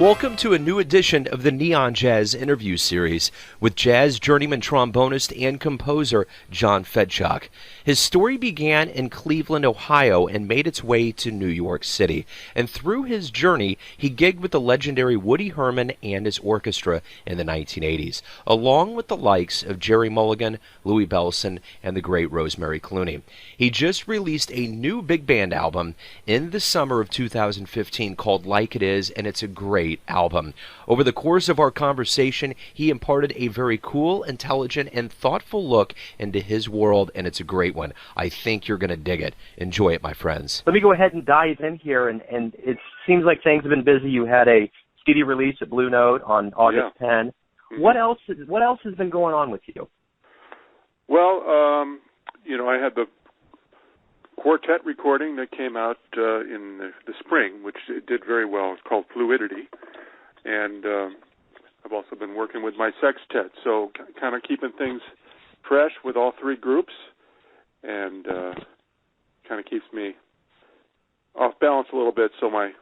Welcome to a new edition of the Neon Jazz interview series with jazz journeyman trombonist and composer John Fedchock. His story began in Cleveland, Ohio, and made its way to New York City. And through his journey, he gigged with the legendary Woody Herman and his orchestra in the 1980s, along with the likes of Gerry Mulligan, Louie, Bellson, and the great Rosemary Clooney. He just released a new big band album in the summer of 2015 called Like It Is, and it's a great album. Over the course of our conversation, he imparted a very cool, intelligent, and thoughtful look into his world, and it's a great one. I think you're going to dig it. Enjoy it, my friends. Let me go ahead and dive in here, and it seems like things have been busy. You had a CD release at Blue Note on August 10. Mm-hmm. What else has been going on with you? Well, I had the quartet recording that came out in the spring, which did very well. It's called Fluidity. And I've also been working with my sextet, so kind of keeping things fresh with all three groups, and kind of keeps me off balance a little bit so my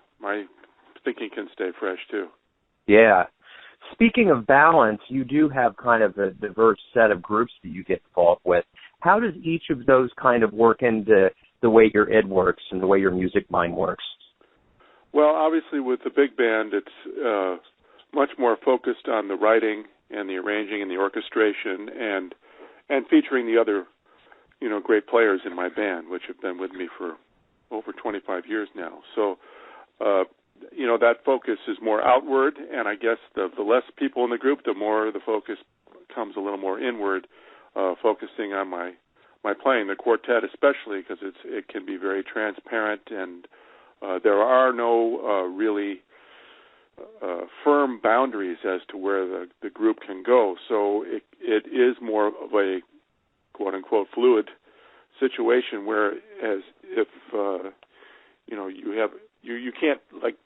thinking can stay fresh, too. Yeah. Speaking of balance, you do have kind of a diverse set of groups that you get involved with. How does each of those kind of work into the way your id works and the way your music mind works? Well, obviously with the big band, it's much more focused on the writing and the arranging and the orchestration and featuring the other, great players in my band, which have been with me for over 25 years now. So, that focus is more outward, and I guess the less people in the group, the more the focus comes a little more inward, focusing on my playing, the quartet especially, because it can be very transparent, and there are no really firm boundaries as to where the group can go. So it is more of a quote-unquote fluid situation, where as if you can't like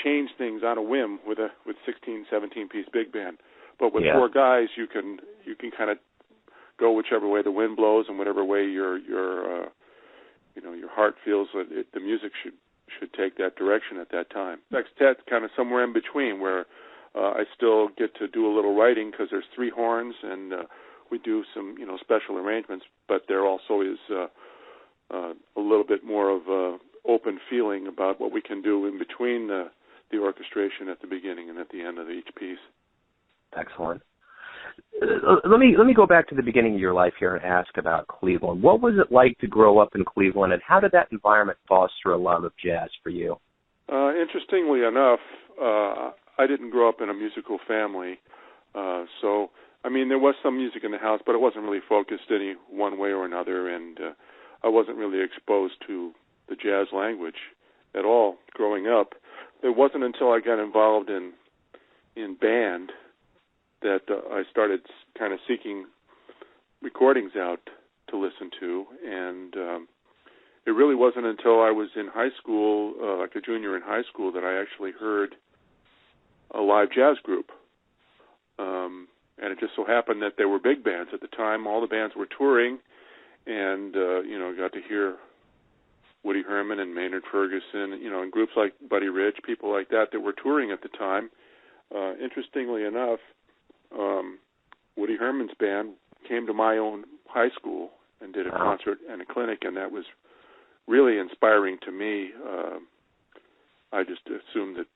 change things on a whim with 16, 17-piece big band, but with four guys you can kind of go whichever way the wind blows and whatever way your heart feels that the music should take that direction at that time. Sextet's kind of somewhere in between, where I still get to do a little writing because there's three horns, and we do some special arrangements, but there also is a little bit more of a open feeling about what we can do in between the orchestration at the beginning and at the end of each piece. Excellent. Let me go back to the beginning of your life here and ask about Cleveland. What was it like to grow up in Cleveland, and how did that environment foster a love of jazz for you? Interestingly enough, I didn't grow up in a musical family, so there was some music in the house, but it wasn't really focused any one way or another, and I wasn't really exposed to the jazz language at all growing up. It wasn't until I got involved in band that I started kind of seeking recordings out to listen to, and it really wasn't until I was in high school, like a junior in high school, that I actually heard a live jazz group. And it just so happened that there were big bands at the time. All the bands were touring, and got to hear Woody Herman and Maynard Ferguson, and groups like Buddy Rich, people like that were touring at the time. Interestingly enough, Woody Herman's band came to my own high school and did a concert and a clinic, and that was really inspiring to me. I just assumed that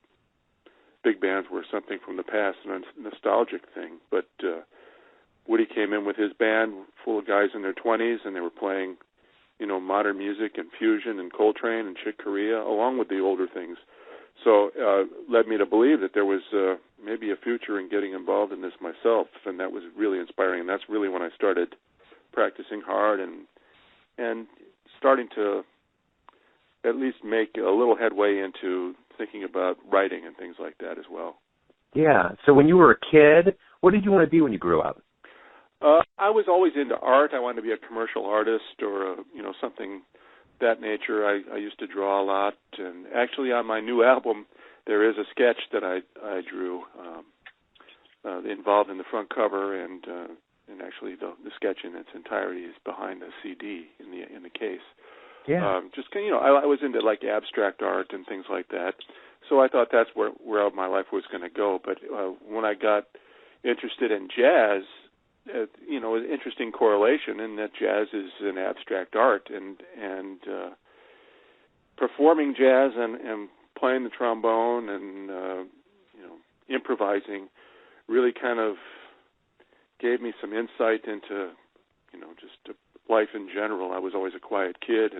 big bands were something from the past and a nostalgic thing, but Woody came in with his band full of guys in their 20s, and they were playing, modern music and fusion and Coltrane and Chick Corea, along with the older things. So led me to believe that there was maybe a future in getting involved in this myself, and that was really inspiring. And that's really when I started practicing hard and starting to at least make a little headway into thinking about writing and things like that as well. Yeah. So when you were a kid, what did you want to be when you grew up? I was always into art. I wanted to be a commercial artist or something that nature. I used to draw a lot, and actually on my new album there is a sketch that I drew involved in the front cover, and actually the sketch in its entirety is behind the CD in the case. Yeah. I was into like abstract art and things like that. So so I thought that's where my life was going to go. But when I got interested in jazz, you know, an interesting correlation in that jazz is an abstract art, and performing jazz and playing the trombone and you know, improvising really kind of gave me some insight into, you know, just life in general. I was always a quiet kid,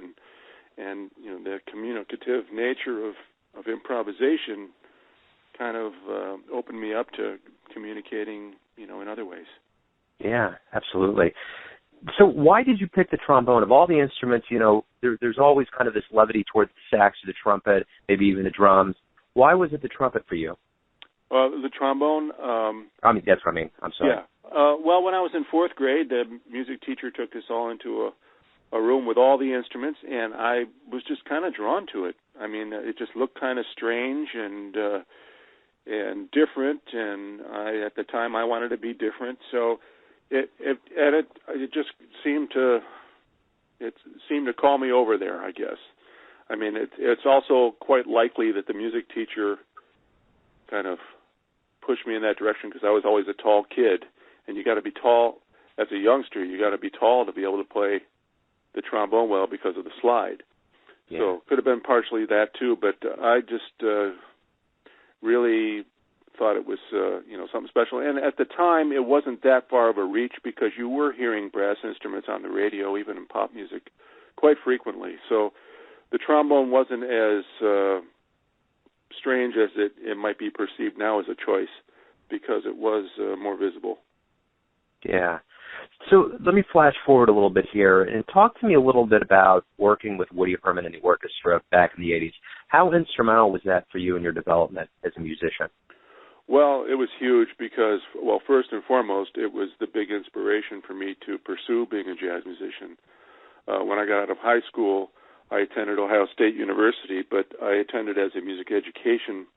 and you know, the communicative nature of improvisation kind of opened me up to communicating, you know, in other ways. Yeah, absolutely. So why did you pick the trombone? Of all the instruments, you know, there's always kind of this levity towards the sax or the trumpet, maybe even the drums. Why was it the trumpet for you? The trombone... I mean, that's what I mean. I'm sorry. Yeah. Well, when I was in fourth grade, the music teacher took us all into a room with all the instruments, and I was just kind of drawn to it. I mean, it just looked kind of strange and different, and at the time I wanted to be different, so it just seemed to call me over there, I guess. I mean, it's also quite likely that the music teacher kind of pushed me in that direction because I was always a tall kid, and you got to be tall as a youngster. You got to be tall to be able to play the trombone well because of the slide. Yeah. So could have been partially that too, but I just really thought it was you know, something special. And at the time, it wasn't that far of a reach because you were hearing brass instruments on the radio, even in pop music, quite frequently. So the trombone wasn't as strange as it might be perceived now as a choice because it was more visible. Yeah. So let me flash forward a little bit here and talk to me a little bit about working with Woody Herman and the orchestra back in the 80s. How instrumental was that for you in your development as a musician? Well, it was huge because, well, first and foremost, it was the big inspiration for me to pursue being a jazz musician. When I got out of high school, I attended Ohio State University, but I attended as a music education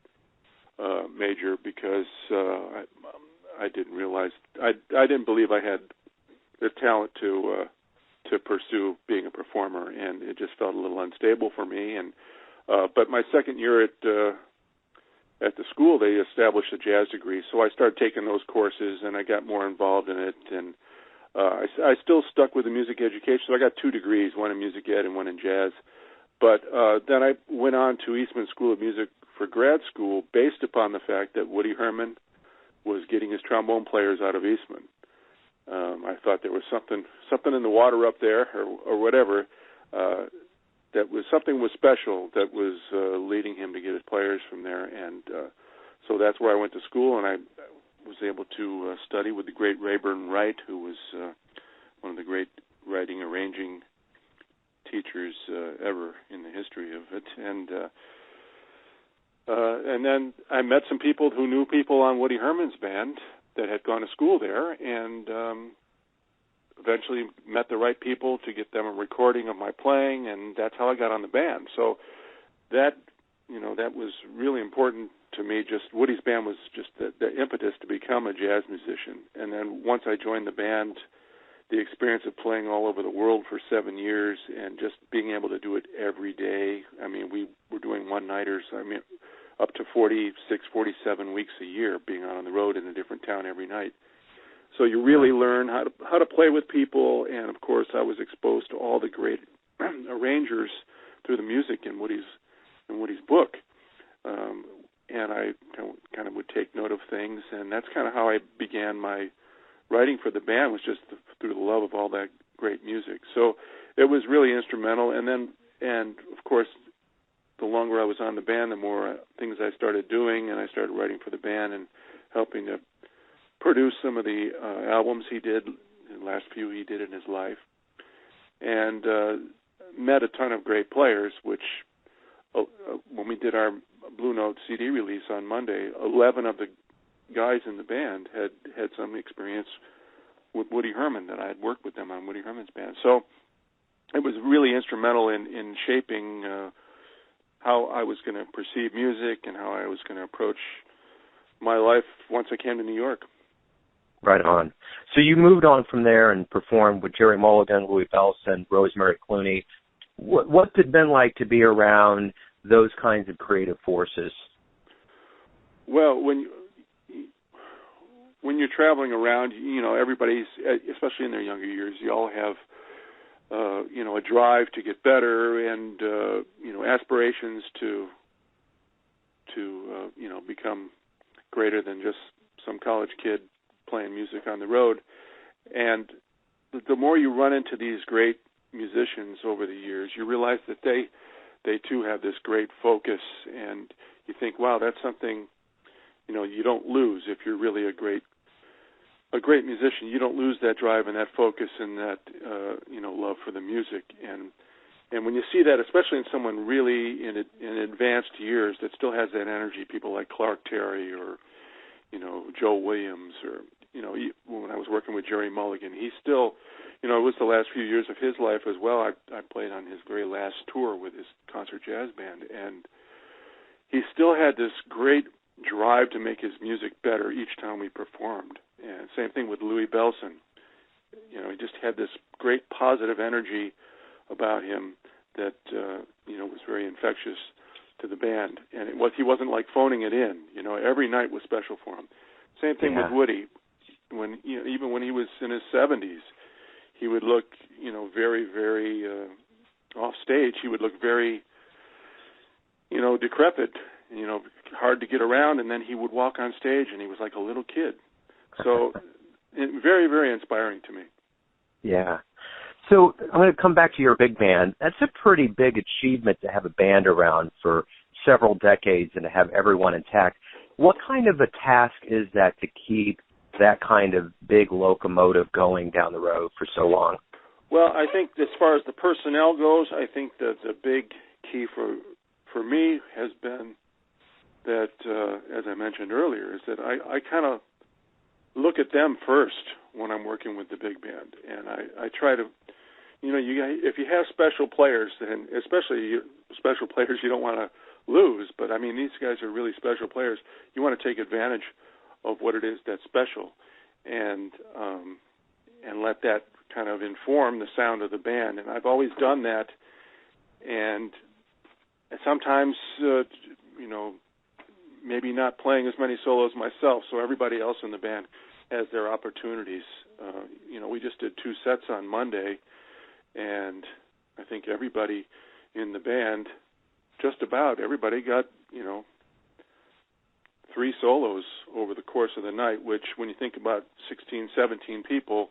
major because I didn't realize, I didn't believe I had the talent to pursue being a performer, and it just felt a little unstable for me. And but my second year at the school, they established a jazz degree, so I started taking those courses, and I got more involved in it, and I still stuck with the music education, so I got 2 degrees, one in music ed and one in jazz. But then I went on to Eastman School of Music for grad school based upon the fact that Woody Herman was getting his trombone players out of Eastman. I thought there was something in the water up there or whatever, that was something was special that was leading him to get his players from there. And so that's where I went to school, and I was able to study with the great Rayburn Wright, who was one of the great writing, arranging teachers ever in the history of it. And then I met some people who knew people on Woody Herman's band that had gone to school there, and eventually met the right people to get them a recording of my playing, and that's how I got on the band. So that, you know, that was really important to me. Just Woody's band was just the impetus to become a jazz musician. And then once I joined the band, the experience of playing all over the world for 7 years and just being able to do it every day. I mean, we were doing one-nighters, up to 46, 47 weeks a year, being out on the road in a different town every night. So you really learn how to play with people, and of course I was exposed to all the great arrangers through the music in Woody's book. And I kind of would take note of things, and that's kind of how I began my writing for the band, was just through the love of all that great music. So it was really instrumental. And of course, the longer I was on the band, the more things I started doing, and I started writing for the band and helping to produce some of the albums he did, the last few he did in his life, and met a ton of great players, which when we did our Blue Note CD release on Monday, 11 of the guys in the band had some experience with Woody Herman, that I had worked with them on Woody Herman's band. So it was really instrumental in shaping how I was going to perceive music and how I was going to approach my life once I came to New York. Right on. So you moved on from there and performed with Gerry Mulligan, Louie, Bellson, Rosemary, Clooney. What's it been like to be around those kinds of creative forces Well, when you're traveling around, everybody's, especially in their younger years, you all have, a drive to get better and, aspirations to become greater than just some college kid playing music on the road. And the more you run into these great musicians over the years, you realize that they too have this great focus, and you think, wow, that's something, you don't lose if you're really a great musician. You don't lose that drive and that focus and that, love for the music. And when you see that, especially in someone really in advanced years that still has that energy, people like Clark Terry or, Joe Williams or, when I was working with Gerry Mulligan, he still, it was the last few years of his life as well. I played on his very last tour with his concert jazz band, and he still had this great drive to make his music better each time we performed. And same thing with Louie Bellson. He just had this great positive energy about him that, was very infectious to the band. And he wasn't like phoning it in. Every night was special for him. Same thing with Woody. Even when he was in his 70s, he would look, very, very off stage. He would look very, decrepit, hard to get around, and then he would walk on stage and he was like a little kid. So very, very inspiring to me. Yeah. So I'm going to come back to your big band. That's a pretty big achievement to have a band around for several decades and to have everyone intact. What kind of a task is that to keep that kind of big locomotive going down the road for so long? Well, I think as far as the personnel goes, I think that the big key for me has been that, as I mentioned earlier, is that I kind of look at them first when I'm working with the big band, and I try to, if you have special players, and especially special players you don't want to lose, but I mean these guys are really special players. You want to take advantage of what it is that's special, and let that kind of inform the sound of the band. And I've always done that, and sometimes maybe not playing as many solos myself, so everybody else in the band has their opportunities. We just did 2 sets on Monday, and I think everybody in the band, just about everybody, got 3 solos over the course of the night, which when you think about 16, 17 people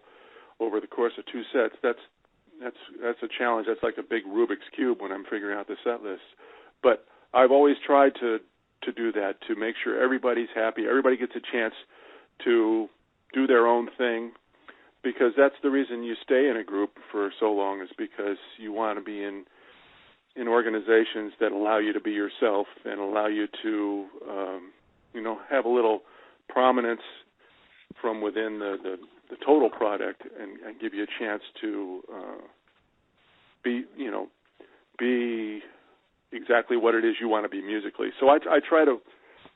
over the course of 2 sets, that's a challenge. That's like a big Rubik's Cube when I'm figuring out the set list. But I've always tried to do that, to make sure everybody's happy, everybody gets a chance to do their own thing, because that's the reason you stay in a group for so long, is because you want to be in organizations that allow you to be yourself and allow you to have a little prominence from within the total product, and give you a chance to be exactly what it is you want to be musically. So I try to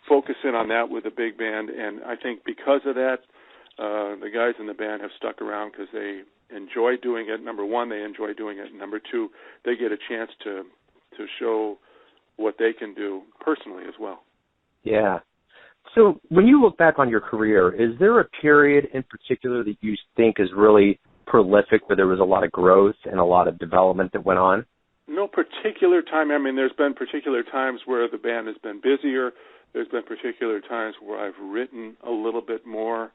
focus in on that with a big band, and I think because of that, the guys in the band have stuck around because they enjoy doing it. Number one, they enjoy doing it. And number two, they get a chance to show what they can do personally as well. Yeah. So when you look back on your career, is there a period in particular that you think is really prolific, where there was a lot of growth and a lot of development that went on? No particular time. I mean, there's been particular times where the band has been busier. There's been particular times where I've written a little bit more.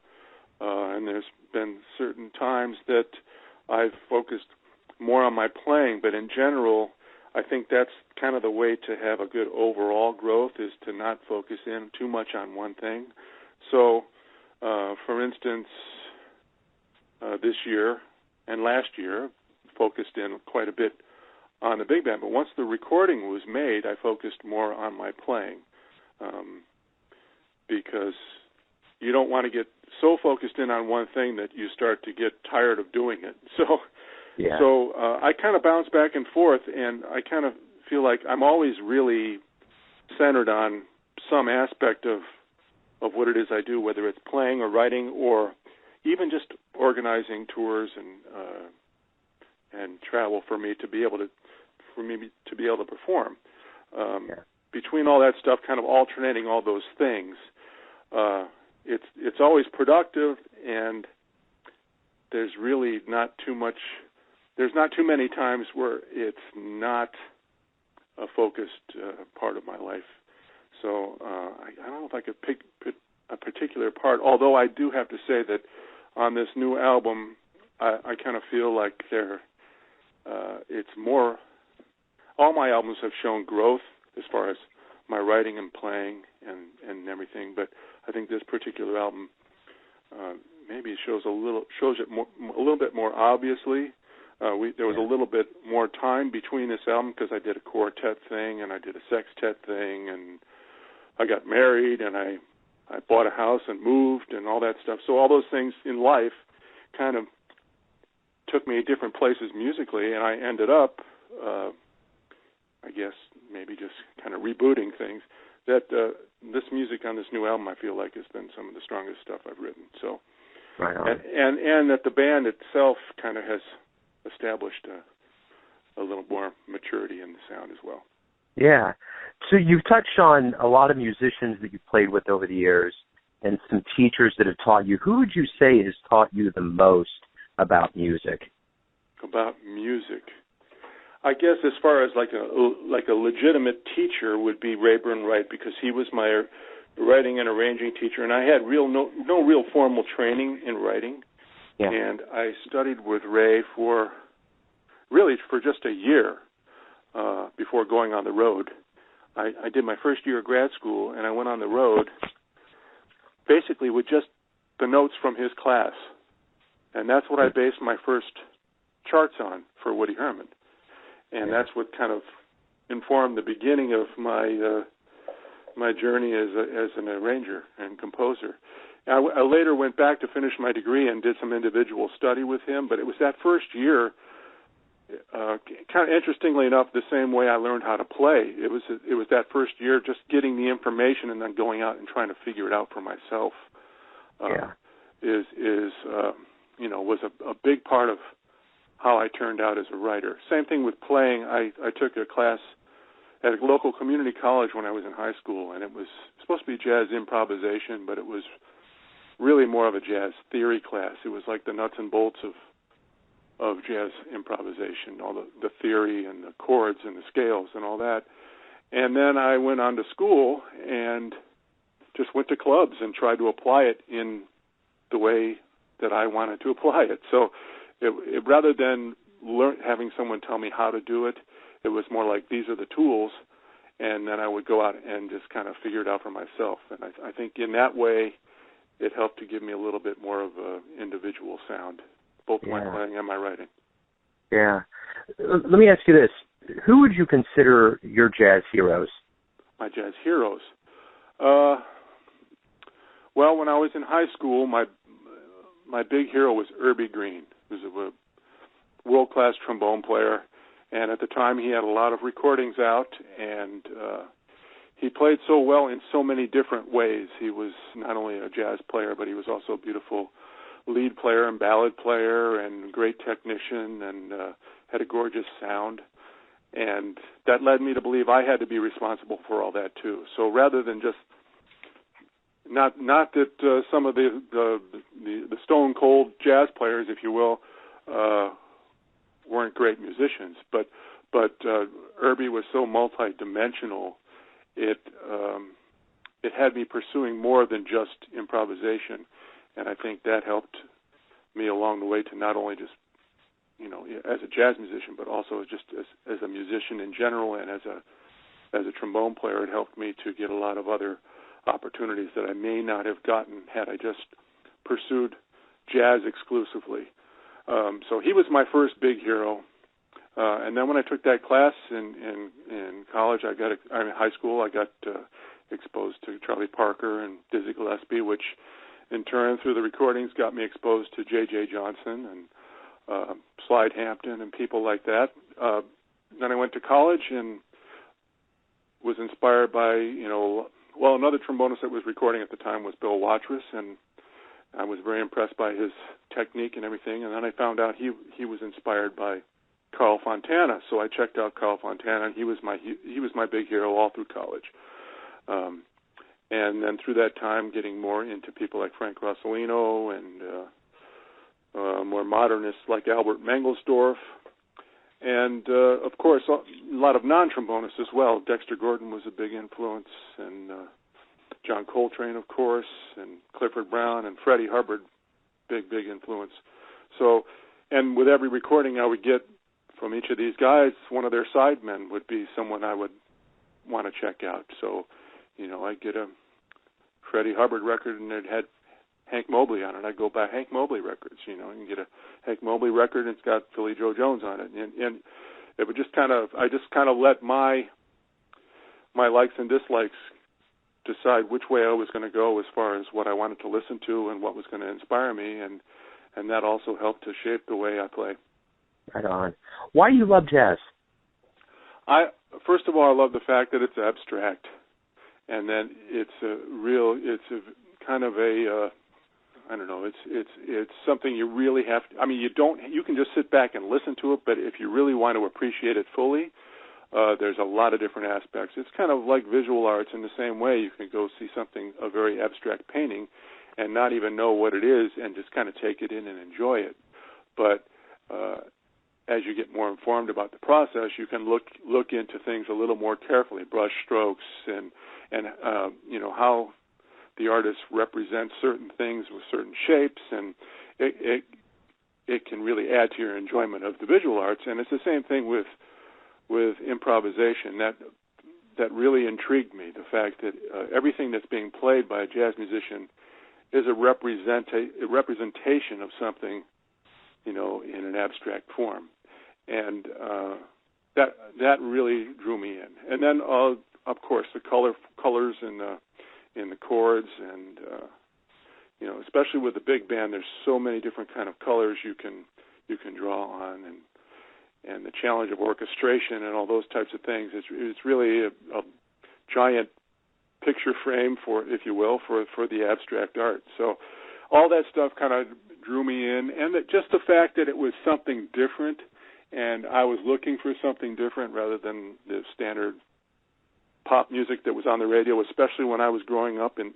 And there's been certain times that I've focused more on my playing. But in general, I think that's kind of the way to have a good overall growth, is to not focus in too much on one thing. So, for instance, this year and last year, focused in quite a bit on the big band. But once the recording was made, I focused more on my playing, because you don't want to get so focused in on one thing that you start to get tired of doing it. So I kind of bounce back and forth, and I kind of feel like I'm always really centered on some aspect of what it is I do, whether it's playing or writing or even just organizing tours and travel for me to be able to perform. Between all that stuff, kind of alternating all those things, it's always productive, and there's really not too much. There's not too many times where it's not a focused part of my life. So I don't know if I could pick a particular part, although I do have to say that on this new album, I kind of feel like it's more, all my albums have shown growth as far as my writing and playing and everything, but I think this particular album maybe shows it a little bit more obviously. There was a little bit more time between this album because I did a quartet thing and I did a sextet thing and I got married and I bought a house and moved and all that stuff. So all those things in life kind of took me different places musically, and I ended up, I guess, maybe just kind of rebooting things. That this music on this new album, I feel like, has been some of the strongest stuff I've written. So, right on. And that the band itself kind of has established a little more maturity in the sound as well. Yeah. So you've touched on a lot of musicians that you've played with over the years and some teachers that have taught you. Who would you say has taught you the most about music? About music, I guess as far as like a legitimate teacher would be Rayburn Wright, because he was my writing and arranging teacher, and I had no real formal training in writing. Yeah. And I studied with Ray for just a year before going on the road. I did my first year of grad school, and I went on the road basically with just the notes from his class. And that's what I based my first charts on for Woody Herman. And that's what kind of informed the beginning of my journey as an arranger and composer. I later went back to finish my degree and did some individual study with him, but it was that first year, kind of interestingly enough, the same way I learned how to play. It was that first year just getting the information and then going out and trying to figure it out for myself. Was a big part of how I turned out as a writer. Same thing with playing. I took a class at a local community college when I was in high school, and it was supposed to be jazz improvisation, but it was really more of a jazz theory class. It was like the nuts and bolts of jazz improvisation, all the theory and the chords and the scales and all that. And then I went on to school and just went to clubs and tried to apply it in the way that I wanted to apply it. So rather than having someone tell me how to do it, it was more like, these are the tools, and then I would go out and just kind of figure it out for myself. And I think in that way, it helped to give me a little bit more of an individual sound, both my playing and my writing. Yeah. Let me ask you this. Who would you consider your jazz heroes? My jazz heroes? Well, when I was in high school, my big hero was Irby Green, who's a world-class trombone player. And at the time, he had a lot of recordings out, and he played so well in so many different ways. He was not only a jazz player, but he was also a beautiful lead player and ballad player and great technician, and had a gorgeous sound. And that led me to believe I had to be responsible for all that too. So rather than just not that some of the stone cold jazz players, if you will, weren't great musicians, but Irby was so multidimensional. It had me pursuing more than just improvisation, and I think that helped me along the way to not only just, as a jazz musician, but also just as a musician in general, and as a trombone player, it helped me to get a lot of other opportunities that I may not have gotten had I just pursued jazz exclusively. So he was my first big hero. And then when I took that class in college, high school, I got exposed to Charlie Parker and Dizzy Gillespie, which in turn, through the recordings, got me exposed to J.J. Johnson and Slide Hampton and people like that. Then I went to college and was inspired by, another trombonist that was recording at the time was Bill Watrous, and I was very impressed by his technique and everything. And then I found out he was inspired by Carl Fontana, so I checked out Carl Fontana, and he was my big hero all through college. and then through that time getting more into people like Frank Rossellino and more modernists like Albert Mangelsdorf, and of course a lot of non-trombonists as well. Dexter Gordon was a big influence, and John Coltrane, of course, and Clifford Brown and Freddie Hubbard, big influence. So, and with every recording I would get from each of these guys, one of their sidemen would be someone I would want to check out. So, I'd get a Freddie Hubbard record and it had Hank Mobley on it. I'd go buy Hank Mobley records, you can get a Hank Mobley record and it's got Philly Joe Jones on it. And it would just I just let my likes and dislikes decide which way I was going to go as far as what I wanted to listen to and what was going to inspire me, and that also helped to shape the way I play. Right on. Why do you love jazz? First of all, I love the fact that it's abstract, and then it's something you really have to, you can just sit back and listen to it, but if you really want to appreciate it fully, there's a lot of different aspects. It's kind of like visual arts in the same way. You can go see a very abstract painting and not even know what it is and just kind of take it in and enjoy it. But as you get more informed about the process, you can look into things a little more carefully, brush strokes and how the artist represents certain things with certain shapes, and it can really add to your enjoyment of the visual arts. And it's the same thing with improvisation. That really intrigued me, the fact that everything that's being played by a jazz musician is a representation of something, in an abstract form. And that really drew me in. And then, of course, the colors in the chords, and especially with the big band, there's so many different kind of colors you can draw on, and the challenge of orchestration and all those types of things. It's really a giant picture frame for the abstract art. So all that stuff kind of drew me in, and just the fact that it was something different, and I was looking for something different rather than the standard pop music that was on the radio, especially when I was growing up in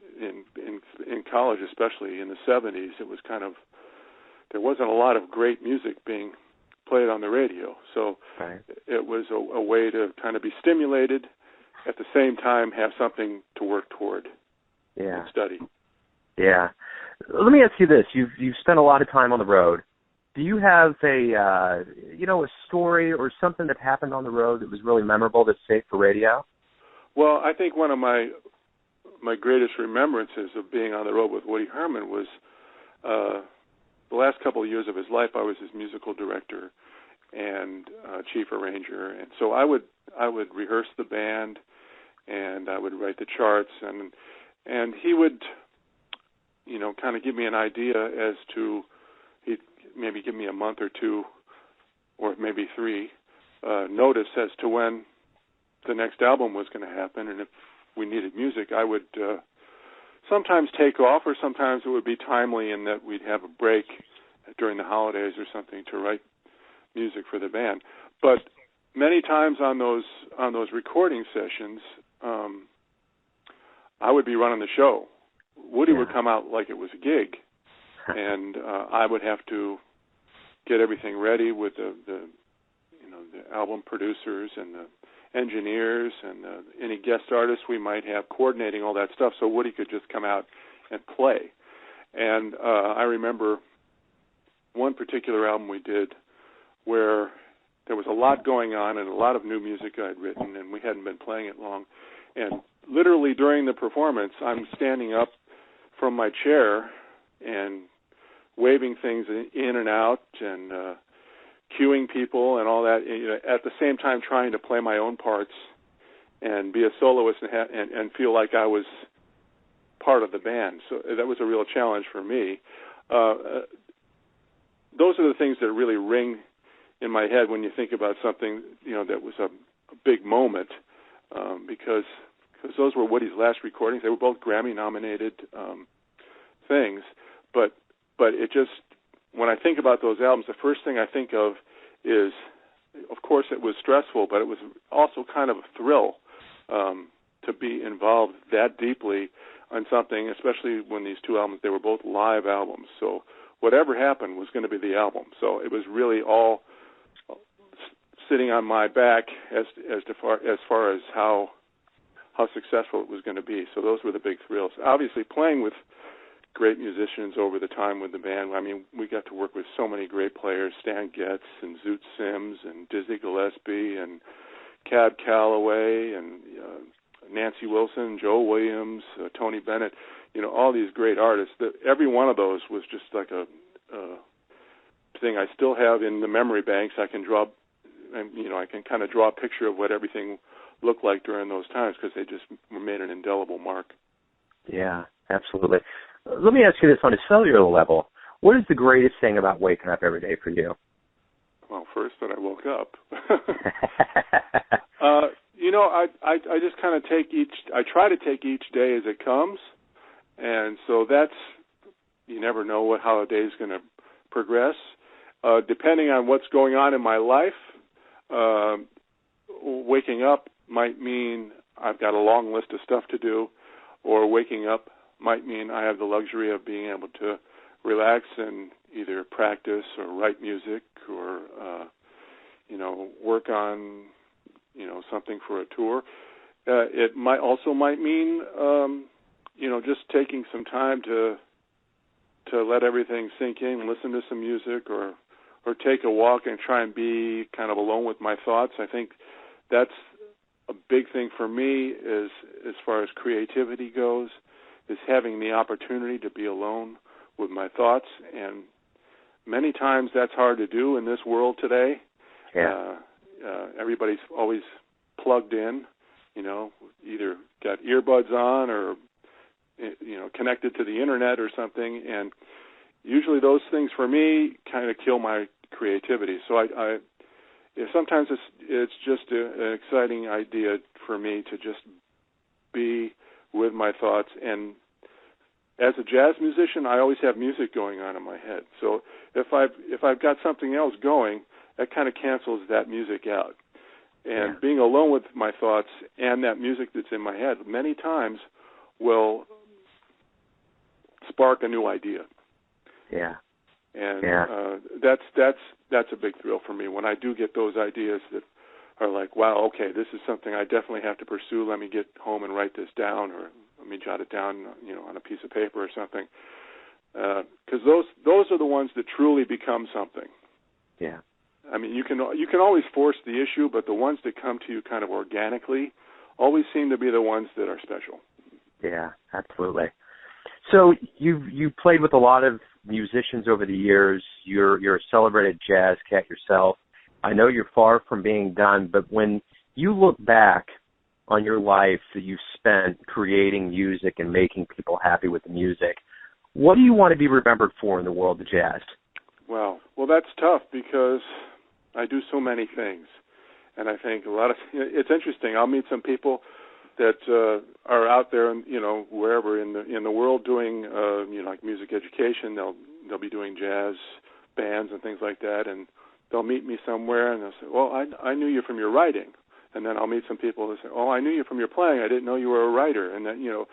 college, especially in the 70s. It was there wasn't a lot of great music being played on the radio, so right. It was a way to kind of be stimulated, at the same time have something to work toward and study. Yeah. Let me ask you this: you've spent a lot of time on the road. Do you have a story or something that happened on the road that was really memorable that's safe for radio? Well, I think one of my greatest remembrances of being on the road with Woody Herman was the last couple of years of his life. I was his musical director and chief arranger, and so I would rehearse the band, and I would write the charts, and he would kind of give me an idea as to, he'd maybe give me a month or two or maybe 3 notice as to when the next album was going to happen, and if we needed music, I would sometimes take off, or sometimes it would be timely in that we'd have a break during the holidays or something to write music for the band. But many times on those recording sessions, I would be running the show. Woody would come out like it was a gig, and I would have to get everything ready with the album producers and the engineers and any guest artists we might have, coordinating all that stuff so Woody could just come out and play. And I remember one particular album we did where there was a lot going on and a lot of new music I'd written, and we hadn't been playing it long. And literally during the performance, I'm standing up from my chair and waving things in and out and cueing people and all that, at the same time trying to play my own parts and be a soloist and feel like I was part of the band. So that was a real challenge for me. Those are the things that really ring in my head when you think about something, that was a big moment, because those were Woody's last recordings. They were both Grammy-nominated things, but it just, when I think about those albums, the first thing I think of is, of course, it was stressful, but it was also kind of a thrill, to be involved that deeply on something, especially when these two albums, they were both live albums. So whatever happened was going to be the album. So it was really all sitting on my back as far as how successful it was going to be. So those were the big thrills. Obviously, playing with great musicians over the time with the band. I mean, we got to work with so many great players: Stan Getz and Zoot Sims and Dizzy Gillespie and Cab Calloway and Nancy Wilson, Joe Williams, Tony Bennett. You know, all these great artists. Every one of those was just like a thing I still have in the memory banks. I can draw, I can kind of draw a picture of what everything looked like during those times because they just made an indelible mark. Yeah, absolutely. Let me ask you this on a cellular level. What is the greatest thing about waking up every day for you? Well, first that I woke up. I just kind of I try to take each day as it comes. And so you never know how a day is going to progress. Depending on what's going on in my life, waking up might mean I've got a long list of stuff to do, or waking up might mean I have the luxury of being able to relax and either practice or write music or, work on, something for a tour. It might mean, just taking some time to let everything sink in, listen to some music or take a walk and try and be kind of alone with my thoughts. I think that's a big thing for me is, as far as creativity goes, is having the opportunity to be alone with my thoughts. And many times that's hard to do in this world today. Yeah. Everybody's always plugged in, either got earbuds on or, connected to the internet or something. And usually those things for me kind of kill my creativity. So sometimes it's just an exciting idea for me to just be with my thoughts. And as a jazz musician, I always have music going on in my head. So if I've got something else going, that kind of cancels that music out. And being alone with my thoughts and that music that's in my head many times will spark a new idea. Yeah. And that's a big thrill for me when I do get those ideas that are like, wow, okay, this is something I definitely have to pursue. Let me get home and write this down, or let me jot it down, on a piece of paper or something. Because those are the ones that truly become something. Yeah. I mean, you can always force the issue, but the ones that come to you kind of organically always seem to be the ones that are special. Yeah, absolutely. So you've played with a lot of musicians over the years. You're a celebrated jazz cat yourself. I know you're far from being done, but when you look back on your life that you've spent creating music and making people happy with the music, what do you want to be remembered for in the world of jazz? Well, that's tough because I do so many things, and I think it's interesting. I'll meet some people that are out there, and wherever in the world doing like music education. They'll be doing jazz bands and things like that, and they'll meet me somewhere, and they'll say, "Well, I knew you from your writing." And then I'll meet some people that say, "Oh, I knew you from your playing. I didn't know you were a writer." And then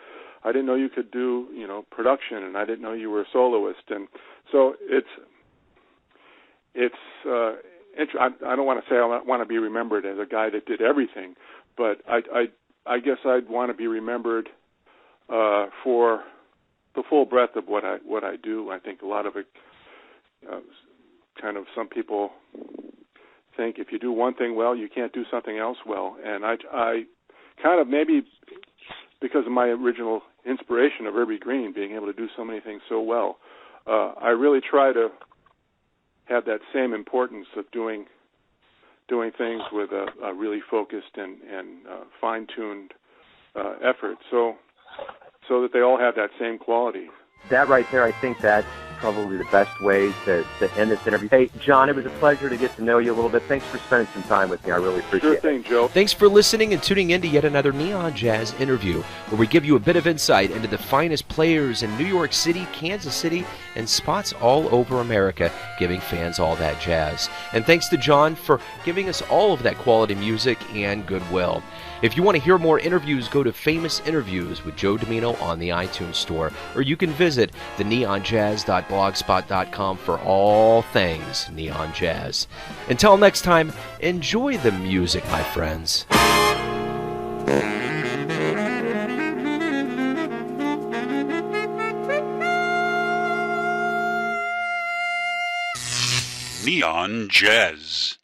I didn't know you could do production, and I didn't know you were a soloist. And so I don't want to say I want to be remembered as a guy that did everything, but I guess I'd want to be remembered for the full breadth of what I do. I think a lot of it, kind of some people think if you do one thing well, you can't do something else well. And I kind of, maybe because of my original inspiration of Irby Green, being able to do so many things so well, I really try to have that same importance of doing things with a really focused and fine-tuned effort, so that they all have that same quality. That right there, I think that's probably the best way to end this interview. Hey, John, it was a pleasure to get to know you a little bit. Thanks for spending some time with me. I really appreciate it. Sure thing, Joe. Thanks for listening and tuning in to yet another Neon Jazz interview, where we give you a bit of insight into the finest players in New York City, Kansas City, and spots all over America, giving fans all that jazz. And thanks to John for giving us all of that quality music and goodwill. If you want to hear more interviews, go to Famous Interviews with Joe Domino on the iTunes Store, or you can visit theneonjazz.blogspot.com for all things neon jazz. Until next time, enjoy the music, my friends. Neon Jazz.